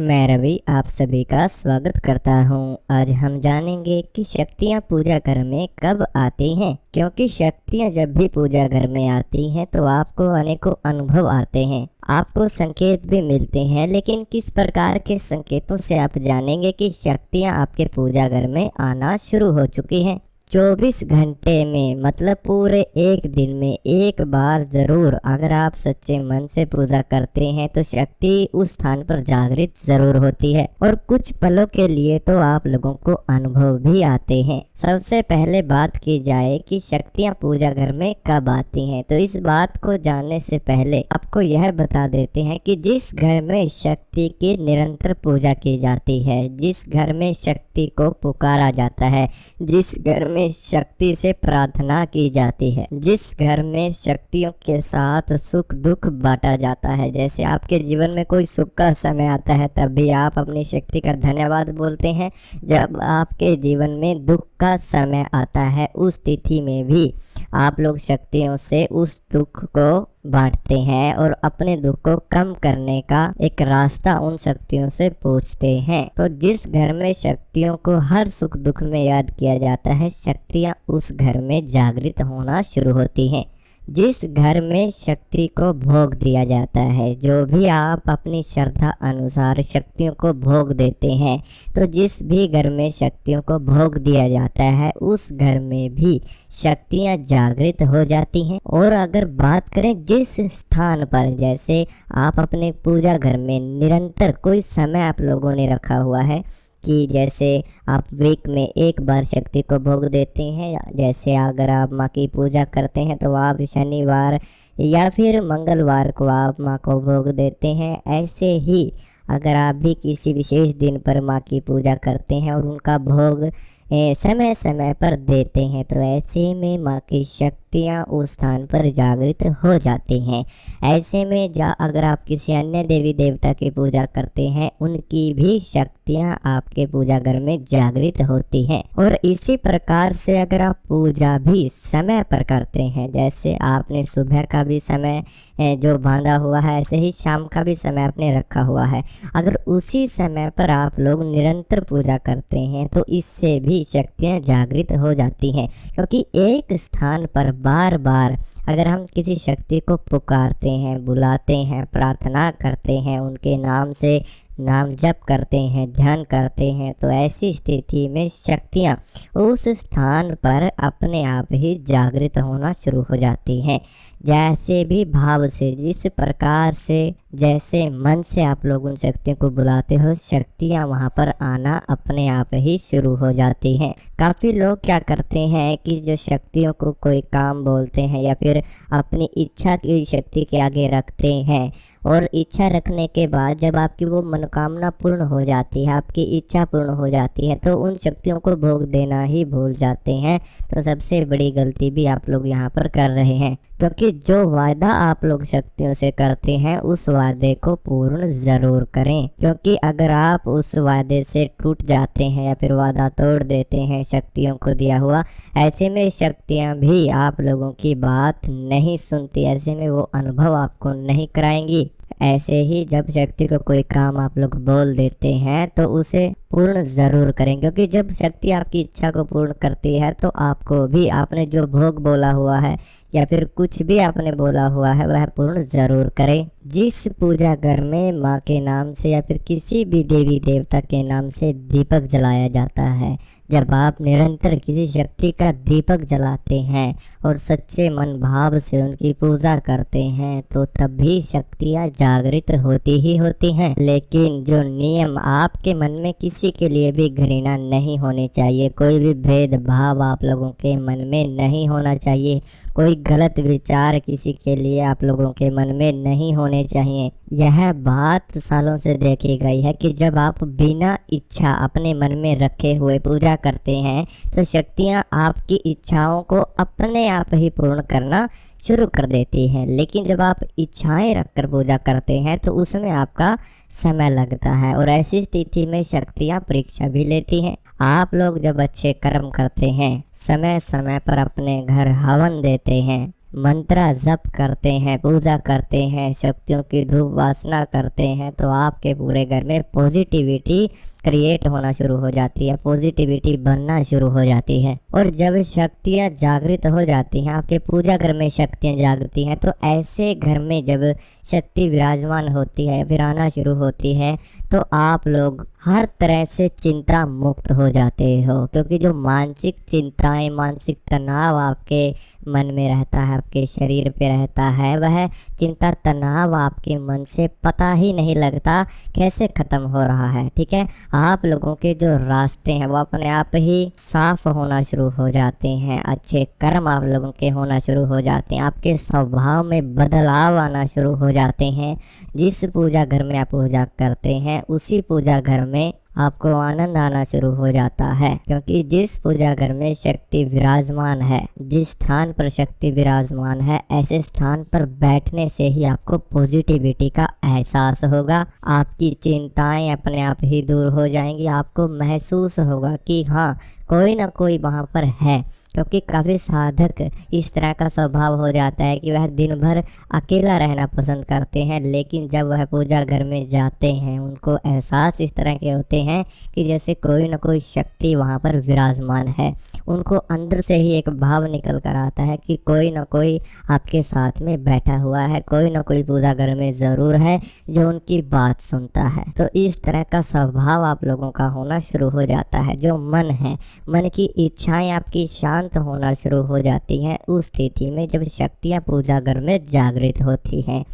मैं रवि आप सभी का स्वागत करता हूं। आज हम जानेंगे कि शक्तियां पूजा घर में कब आती हैं, क्योंकि शक्तियां जब भी पूजा घर में आती हैं तो आपको अनेकों अनुभव आते हैं, आपको संकेत भी मिलते हैं। लेकिन किस प्रकार के संकेतों से आप जानेंगे कि शक्तियां आपके पूजा घर में आना शुरू हो चुकी हैं? 24 घंटे में मतलब पूरे एक दिन में एक बार जरूर अगर आप सच्चे मन से पूजा करते हैं तो शक्ति उस स्थान पर जागृत जरूर होती है और कुछ पलों के लिए तो आप लोगों को अनुभव भी आते हैं। सबसे पहले बात की जाए कि शक्तियां पूजा घर में कब आती हैं, तो इस बात को जानने से पहले आपको यह बता देते हैं कि जिस घर में शक्ति की निरंतर पूजा की जाती है, जिस घर में शक्ति को पुकारा जाता है, जिस घर में शक्ति से प्रार्थना की जाती है, जिस घर में शक्तियों के साथ सुख दुख बांटा जाता है। जैसे आपके जीवन में कोई सुख का समय आता है तब भी आप अपनी शक्ति का धन्यवाद बोलते हैं। जब आपके जीवन में दुख का समय आता है उस तिथि में भी आप लोग शक्तियों से उस दुख को बांटते हैं और अपने दुख को कम करने का एक रास्ता उन शक्तियों से पूछते हैं। तो जिस घर में शक्तियों को हर सुख दुख में याद किया जाता है, शक्तियां उस घर में जागृत होना शुरू होती हैं। जिस घर में शक्ति को भोग दिया जाता है, जो भी आप अपनी श्रद्धा अनुसार शक्तियों को भोग देते हैं, तो जिस भी घर में शक्तियों को भोग दिया जाता है उस घर में भी शक्तियां जागृत हो जाती हैं। और अगर बात करें जिस स्थान पर, जैसे आप अपने पूजा घर में निरंतर कोई समय आप लोगों ने रखा हुआ है कि जैसे आप वीक में एक बार शक्ति को भोग देते हैं, जैसे अगर आप माँ की पूजा करते हैं तो आप शनिवार या फिर मंगलवार को आप माँ को भोग देते हैं। ऐसे ही अगर आप भी किसी विशेष दिन पर माँ की पूजा करते हैं और उनका भोग समय समय पर देते हैं, तो ऐसे में माँ की शक्तियाँ उस स्थान पर जागृत हो जाती हैं। ऐसे में अगर आप किसी अन्य देवी देवता की पूजा करते हैं, उनकी भी शक्तियाँ आपके पूजा घर में जागृत होती हैं। और इसी प्रकार से अगर आप पूजा भी समय पर करते हैं, जैसे आपने सुबह का भी समय जो बांधा हुआ है, ऐसे ही शाम का भी समय आपने रखा हुआ है, अगर उसी समय पर आप लोग निरंतर पूजा करते हैं तो इससे भी शक्तियाँ जागृत हो जाती हैं। क्योंकि एक स्थान पर बार बार अगर हम किसी शक्ति को पुकारते हैं, बुलाते हैं, प्रार्थना करते हैं, उनके नाम से नाम जप करते हैं, ध्यान करते हैं, तो ऐसी स्थिति में शक्तियाँ उस स्थान पर अपने आप ही जागृत होना शुरू हो जाती हैं। जैसे भी भाव से, जिस प्रकार से, जैसे मन से आप लोग उन शक्तियों को बुलाते हो, शक्तियाँ वहाँ पर आना अपने आप ही शुरू हो जाती हैं। काफ़ी लोग क्या करते हैं कि जो शक्तियों को कोई काम बोलते हैं या फिर अपनी इच्छा की शक्ति के आगे रखते हैं, और इच्छा रखने के बाद जब आपकी वो मनोकामना पूर्ण हो जाती है, आपकी इच्छा पूर्ण हो जाती है, तो उन शक्तियों को भोग देना ही भूल जाते हैं। तो सबसे बड़ी गलती भी आप लोग यहाँ पर कर रहे हैं, क्योंकि जो वादा आप लोग शक्तियों से करते हैं उस वादे को पूर्ण जरूर करें। क्योंकि अगर आप उस वादे से टूट जाते हैं या फिर वादा तोड़ देते हैं शक्तियों को दिया हुआ, ऐसे में शक्तियाँ भी आप लोगों की बात नहीं सुनती, ऐसे में वो अनुभव आपको नहीं कराएंगी। ऐसे ही जब शक्ति को कोई काम आप लोग बोल देते हैं तो उसे पूर्ण ज़रूर करें, क्योंकि जब शक्ति आपकी इच्छा को पूर्ण करती है तो आपको भी आपने जो भोग बोला हुआ है या फिर कुछ भी आपने बोला हुआ है वह पूर्ण ज़रूर करें। जिस पूजा घर में माँ के नाम से या फिर किसी भी देवी देवता के नाम से दीपक जलाया जाता है, जब आप निरंतर किसी शक्ति का दीपक जलाते हैं और सच्चे मन भाव से उनकी पूजा करते हैं, तो तब भी शक्तियाँ जागृत होती ही होती हैं। लेकिन जो नियम, आपके मन में किसी के लिए भी घृणा नहीं होनी चाहिए, कोई भी भेदभाव आप लोगों के मन में नहीं होना चाहिए, कोई गलत विचार किसी के लिए आप लोगों के मन में नहीं होने चाहिए। यह बात सालों से देखी गई है कि जब आप बिना इच्छा अपने मन में रखे हुए पूजा करते हैं तो शक्तियाँ आपकी इच्छाओं को अपने आप ही पूर्ण करना शुरू कर देती है। लेकिन जब आप इच्छाएं रखकर पूजा करते हैं तो उसमें आपका समय लगता है और ऐसी स्थिति में शक्तियाँ परीक्षा भी लेती हैं। आप लोग जब अच्छे कर्म करते हैं, समय समय पर अपने घर हवन देते हैं, मंत्रा जप करते हैं, पूजा करते हैं, शक्तियों की धूप वासना करते हैं, तो आपके पूरे घर में पॉजिटिविटी क्रिएट होना शुरू हो जाती है, पॉजिटिविटी बनना शुरू हो जाती है। और जब शक्तियाँ जागृत हो जाती हैं, आपके पूजा घर में शक्तियाँ जागती हैं, तो ऐसे घर में जब शक्ति विराजमान होती है, फिर आना शुरू होती है, तो आप लोग हर तरह से चिंता मुक्त हो जाते हो। क्योंकि जो मानसिक चिंताएं, मानसिक तनाव आपके मन में रहता है, आपके शरीर पे रहता है, वह चिंता तनाव आपके मन से पता ही नहीं लगता कैसे ख़त्म हो रहा है। ठीक है, आप लोगों के जो रास्ते हैं वो अपने आप ही साफ होना शुरू हो जाते हैं, अच्छे कर्म आप लोगों के होना शुरू हो जाते हैं, आपके स्वभाव में बदलाव आना शुरू हो जाते हैं। जिस पूजा घर में आप पूजा करते हैं उसी पूजा घर में आपको आनंद आना शुरू हो जाता है। क्योंकि जिस पूजा घर में शक्ति विराजमान है, जिस स्थान पर शक्ति विराजमान है, ऐसे स्थान पर बैठने से ही आपको पॉजिटिविटी का एहसास होगा, आपकी चिंताएं अपने आप ही दूर हो जाएंगी, आपको महसूस होगा कि हाँ कोई ना कोई वहाँ पर है। क्योंकि काफ़ी साधक इस तरह का स्वभाव हो जाता है कि वह दिन भर अकेला रहना पसंद करते हैं, लेकिन जब वह पूजा घर में जाते हैं उनको एहसास इस तरह के होते हैं कि जैसे कोई ना कोई शक्ति वहाँ पर विराजमान है। उनको अंदर से ही एक भाव निकल कर आता है कि कोई ना कोई आपके साथ में बैठा हुआ है, कोई ना कोई पूजा घर में ज़रूर है जो उनकी बात सुनता है। तो इस तरह का स्वभाव आप लोगों का होना शुरू हो जाता है। जो मन है, मन की इच्छाएं आपकी शांत होना शुरू हो जाती हैं उस स्थिति में जब शक्तियां पूजा घर में जागृत होती हैं।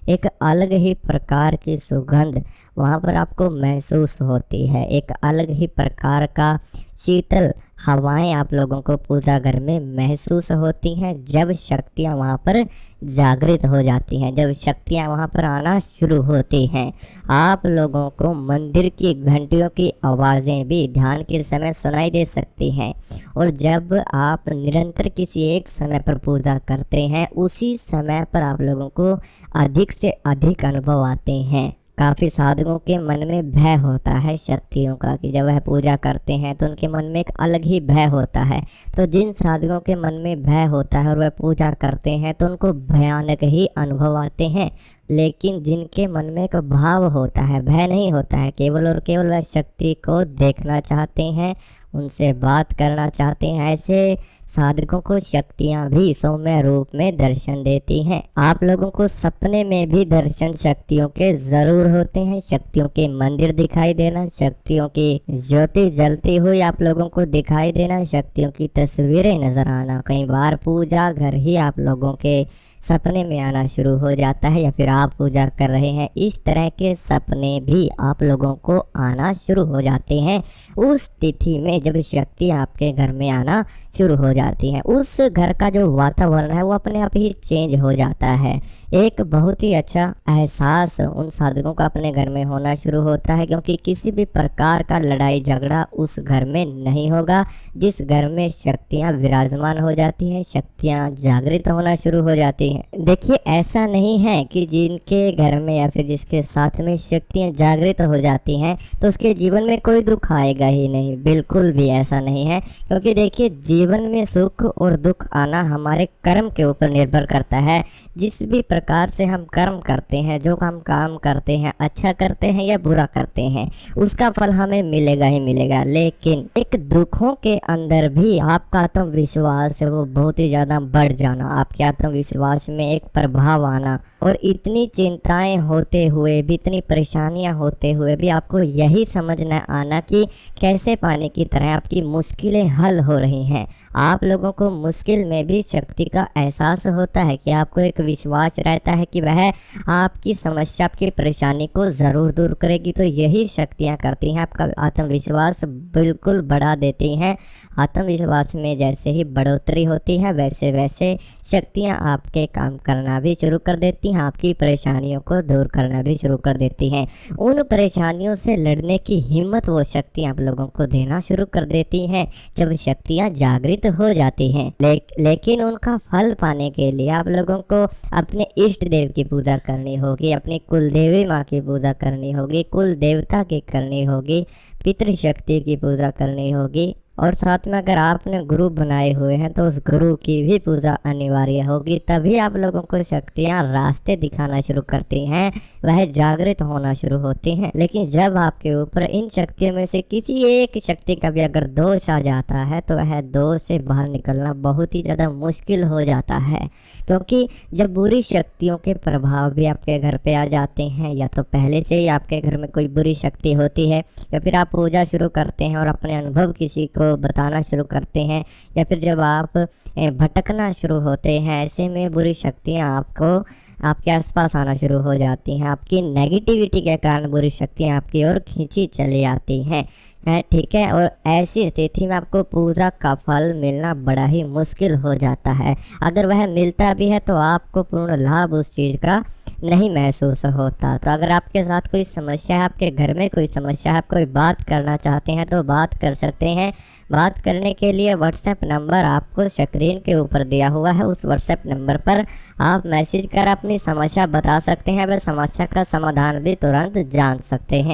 एक अलग ही प्रकार की सुगंध वहाँ पर आपको महसूस होती है, एक अलग ही प्रकार का शीतल हवाएं आप लोगों को पूजा घर में महसूस होती हैं जब शक्तियाँ वहाँ पर जागृत हो जाती हैं, जब शक्तियाँ वहाँ पर आना शुरू होती हैं। आप लोगों को मंदिर की घंटियों की आवाज़ें भी ध्यान के समय सुनाई दे सकती हैं। और जब आप निरंतर किसी एक समय पर पूजा करते हैं उसी समय पर आप लोगों को अधिक से अधिक अनुभव आते हैं। काफ़ी साधकों के मन में भय होता है शक्तियों का कि जब वह पूजा करते हैं तो उनके मन में एक अलग ही भय होता है। तो जिन साधकों के मन में भय होता है और वह पूजा करते हैं तो उनको भयानक ही अनुभव आते हैं। लेकिन जिनके मन में एक भाव होता है, भय नहीं होता है, केवल और केवल वह शक्ति को देखना चाहते हैं, उनसे बात करना चाहते हैं, ऐसे साधकों को शक्तियाँ भी सौम्य रूप में दर्शन देती हैं। आप लोगों को सपने में भी दर्शन शक्तियों के जरूर होते हैं। शक्तियों के मंदिर दिखाई देना, शक्तियों की ज्योति जलती हुई आप लोगों को दिखाई देना, शक्तियों की तस्वीरें नजर आना, कई बार पूजा घर ही आप लोगों के सपने में आना शुरू हो जाता है या फिर आप पूजा कर रहे हैं, इस तरह के सपने भी आप लोगों को आना शुरू हो जाते हैं। उस तिथि में जब शक्ति आपके घर में आना शुरू हो जाती है, उस घर का जो वातावरण है वो अपने आप ही चेंज हो जाता है। एक बहुत ही अच्छा एहसास उन साधकों का अपने घर में होना शुरू होता है, क्योंकि किसी भी प्रकार का लड़ाई झगड़ा उस घर में नहीं होगा। जिस घर में शक्तियाँ विराजमान हो जाती हैं, शक्तियाँ जागृत होना शुरू हो जाती हैं। देखिए, ऐसा नहीं है कि जिनके घर में या फिर जिसके साथ में शक्तियाँ जागृत हो जाती हैं तो उसके जीवन में कोई दुख आएगा ही नहीं, बिल्कुल भी ऐसा नहीं है। क्योंकि देखिए, जीवन में सुख और दुख आना हमारे कर्म के ऊपर निर्भर करता है। जिस भी प्रकार से हम कर्म करते हैं, जो हम काम करते हैं, अच्छा करते हैं या बुरा करते हैं, उसका फल हमें मिलेगा ही मिलेगा। लेकिन एक दुखों के अंदर भी आपका आत्मविश्वास है वो बहुत ही ज़्यादा बढ़ जाना, आपके आत्मविश्वास में एक प्रभाव आना, और इतनी चिंताएं होते हुए भी, इतनी परेशानियां होते हुए भी आपको यही समझना आना कि कैसे पानी की तरह आपकी मुश्किलें हल हो रही हैं। आप लोगों को मुश्किल में भी शक्ति का एहसास होता है कि आपको एक विश्वास रहता है कि वह आपकी समस्या, आपकी परेशानी को ज़रूर दूर करेगी। तो यही शक्तियाँ करती हैं, आपका आत्मविश्वास बिल्कुल बढ़ा देती हैं। आत्मविश्वास में जैसे ही बढ़ोतरी होती है वैसे वैसे शक्तियाँ आपके काम करना भी शुरू कर देती हैं, आपकी परेशानियों को दूर करना भी शुरू कर देती हैं। उन परेशानियों से लड़ने की हिम्मत वो शक्ति आप लोगों को देना शुरू कर देती हैं जब शक्तियाँ जागृत हो जाती हैं। लेकिन उनका फल पाने के लिए आप लोगों को अपने इष्ट देव की पूजा करनी होगी, अपनी कुल देवी माँ की पूजा करनी होगी, कुल देवता की करनी होगी, पितृशक्ति की पूजा करनी होगी, और साथ में अगर आपने गुरु बनाए हुए हैं तो उस गुरु की भी पूजा अनिवार्य होगी, तभी आप लोगों को शक्तियाँ रास्ते दिखाना शुरू करती हैं, वह जागृत होना शुरू होती हैं। लेकिन जब आपके ऊपर इन शक्तियों में से किसी एक शक्ति का भी अगर दोष आ जाता है तो वह दोष से बाहर निकलना बहुत ही ज़्यादा मुश्किल हो जाता है, क्योंकि जब बुरी शक्तियों के प्रभाव भी आपके घर पे आ जाते हैं, या तो पहले से ही आपके घर में कोई बुरी शक्ति होती है, या फिर आप पूजा शुरू करते हैं और अपने अनुभव किसी को बताना शुरू करते हैं, या फिर जब आप भटकना शुरू होते हैं, ऐसे में बुरी शक्तियाँ आपको आपके आसपास आना शुरू हो जाती हैं। आपकी नेगेटिविटी के कारण बुरी शक्तियाँ आपकी ओर खींची चली आती हैं, ठीक है। और ऐसी स्थिति में आपको पूजा का फल मिलना बड़ा ही मुश्किल हो जाता है। अगर वह मिलता भी है तो आपको पूर्ण लाभ उस चीज़ का नहीं महसूस होता। तो अगर आपके साथ कोई समस्या है, आपके घर में कोई समस्या है, आप कोई बात करना चाहते हैं तो बात कर सकते हैं। बात करने के लिए व्हाट्सएप नंबर आपको स्क्रीन के ऊपर दिया हुआ है, उस व्हाट्सएप नंबर पर आप मैसेज कर अपनी समस्या बता सकते हैं। वह समस्या का समाधान भी तुरंत जान सकते हैं।